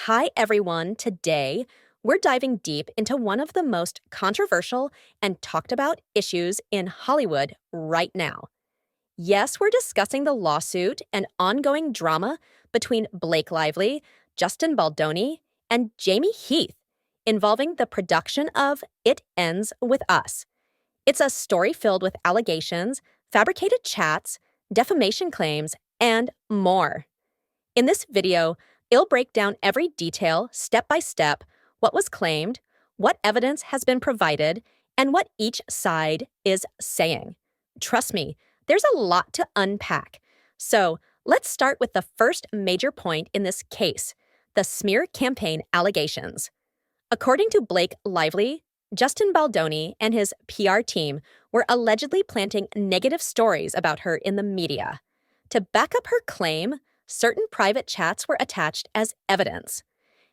Hi, everyone. Today, we're diving deep into one of the most controversial and talked about issues in Hollywood right now. Yes, we're discussing the lawsuit and ongoing drama between Blake Lively, Justin Baldoni, and Jamie Heath involving the production of It Ends With Us. It's a story filled with allegations, fabricated chats, defamation claims, and more. In this video, it'll break down every detail, step by step, what was claimed, what evidence has been provided, and what each side is saying. Trust me, there's a lot to unpack. So let's start with the first major point in this case, the smear campaign allegations. According to Blake Lively, Justin Baldoni and his PR team were allegedly planting negative stories about her in the media. To back up her claim, certain private chats were attached as evidence.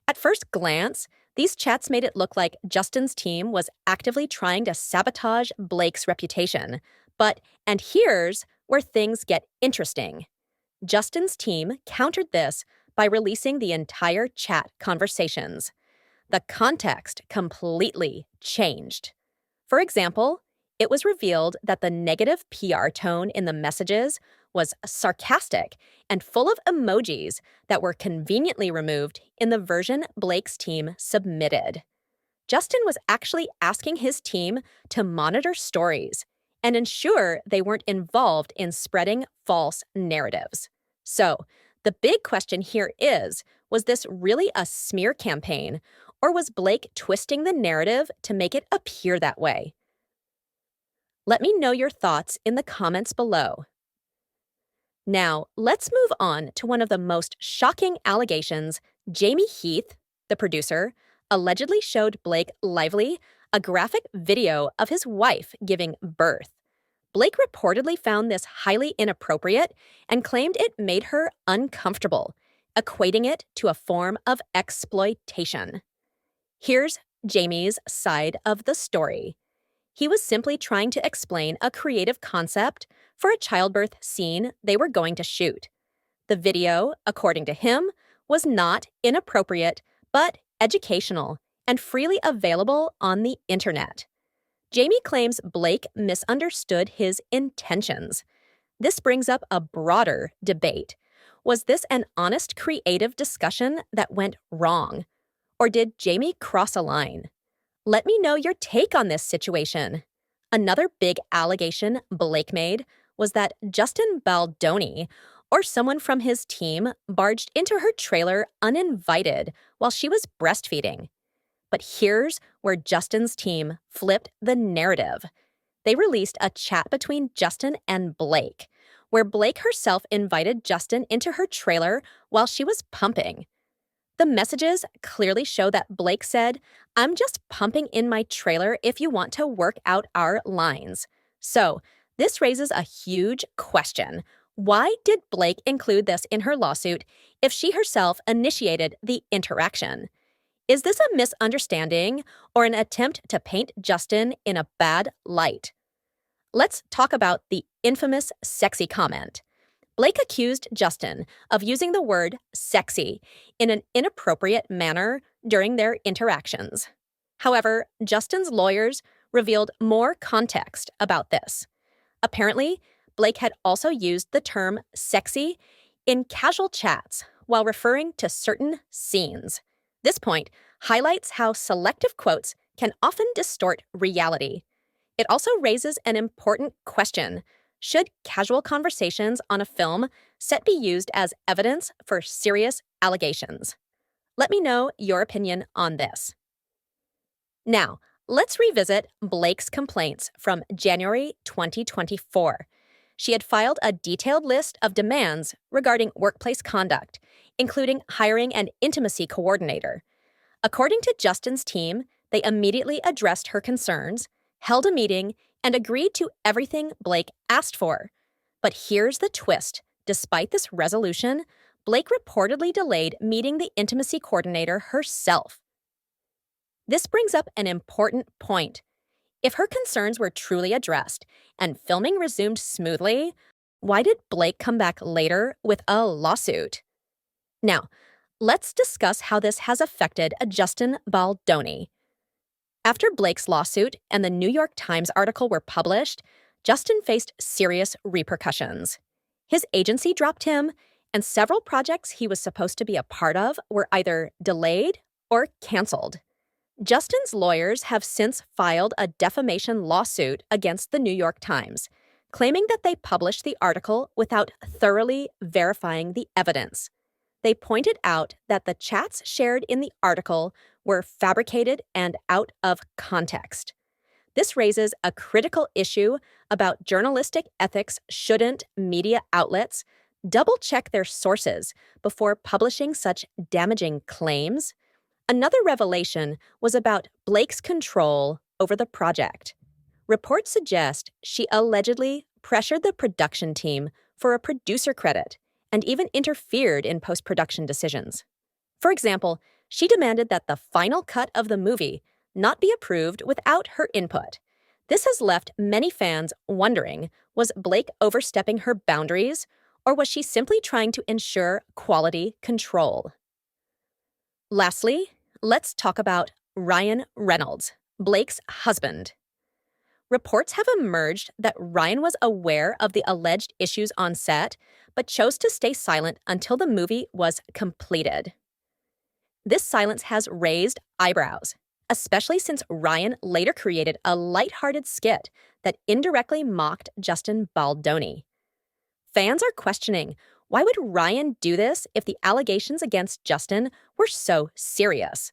At first glance, these chats made it look like Justin's team was actively trying to sabotage Blake's reputation. And here's where things get interesting. Justin's team countered this by releasing the entire chat conversations. The context completely changed. For example, it was revealed that the negative PR tone in the messages was sarcastic and full of emojis that were conveniently removed in the version Blake's team submitted. Justin was actually asking his team to monitor stories and ensure they weren't involved in spreading false narratives. So, the big question here is, was this really a smear campaign, or was Blake twisting the narrative to make it appear that way? Let me know your thoughts in the comments below. Now, let's move on to one of the most shocking allegations. Jamie Heath, the producer, allegedly showed Blake Lively a graphic video of his wife giving birth. Blake reportedly found this highly inappropriate and claimed it made her uncomfortable, equating it to a form of exploitation. Here's Jamie's side of the story. He was simply trying to explain a creative concept for a childbirth scene they were going to shoot. The video, according to him, was not inappropriate, but educational and freely available on the internet. Jamie claims Blake misunderstood his intentions. This brings up a broader debate. Was this an honest creative discussion that went wrong? Or did Jamie cross a line? Let me know your take on this situation. Another big allegation Blake made was that Justin Baldoni, or someone from his team, barged into her trailer uninvited while she was breastfeeding. But here's where Justin's team flipped the narrative. They released a chat between Justin and Blake, where Blake herself invited Justin into her trailer while she was pumping. The messages clearly show that Blake said, "I'm just pumping in my trailer if you want to work out our lines." So, this raises a huge question. Why did Blake include this in her lawsuit if she herself initiated the interaction? Is this a misunderstanding or an attempt to paint Justin in a bad light? Let's talk about the infamous sexy comment. Blake accused Justin of using the word sexy in an inappropriate manner during their interactions. However, Justin's lawyers revealed more context about this. Apparently, Blake had also used the term sexy in casual chats while referring to certain scenes. This point highlights how selective quotes can often distort reality. It also raises an important question. Should casual conversations on a film set be used as evidence for serious allegations? Let me know your opinion on this. Now, let's revisit Blake's complaints from January 2024. She had filed a detailed list of demands regarding workplace conduct, including hiring an intimacy coordinator. According to Justin's team, they immediately addressed her concerns, held a meeting, and agreed to everything Blake asked for. But here's the twist. Despite this resolution, Blake reportedly delayed meeting the intimacy coordinator herself. This brings up an important point. If her concerns were truly addressed and filming resumed smoothly, why did Blake come back later with a lawsuit? Now, Let's discuss how this has affected Justin Baldoni. After Blake's lawsuit and the New York Times article were published, Justin faced serious repercussions. His agency dropped him, and several projects he was supposed to be a part of were either delayed or canceled. Justin's lawyers have since filed a defamation lawsuit against the New York Times, claiming that they published the article without thoroughly verifying the evidence. They pointed out that the chats shared in the article were fabricated and out of context. This raises a critical issue about journalistic ethics. Shouldn't media outlets double-check their sources before publishing such damaging claims? Another revelation was about Blake's control over the project. Reports suggest she allegedly pressured the production team for a producer credit and even interfered in post-production decisions. For example, she demanded that the final cut of the movie not be approved without her input. This has left many fans wondering, was Blake overstepping her boundaries, or was she simply trying to ensure quality control? Lastly, let's talk about Ryan Reynolds, Blake's husband. Reports have emerged that Ryan was aware of the alleged issues on set, but chose to stay silent until the movie was completed. This silence has raised eyebrows, especially since Ryan later created a lighthearted skit that indirectly mocked Justin Baldoni. Fans are questioning, why would Ryan do this if the allegations against Justin were so serious?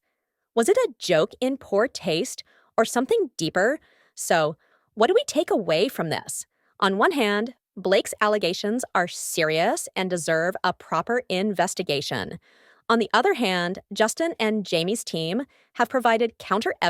Was it a joke in poor taste or something deeper? So, what do we take away from this? On one hand, Blake's allegations are serious and deserve a proper investigation. On the other hand, Justin and Jamie's team have provided counter evidence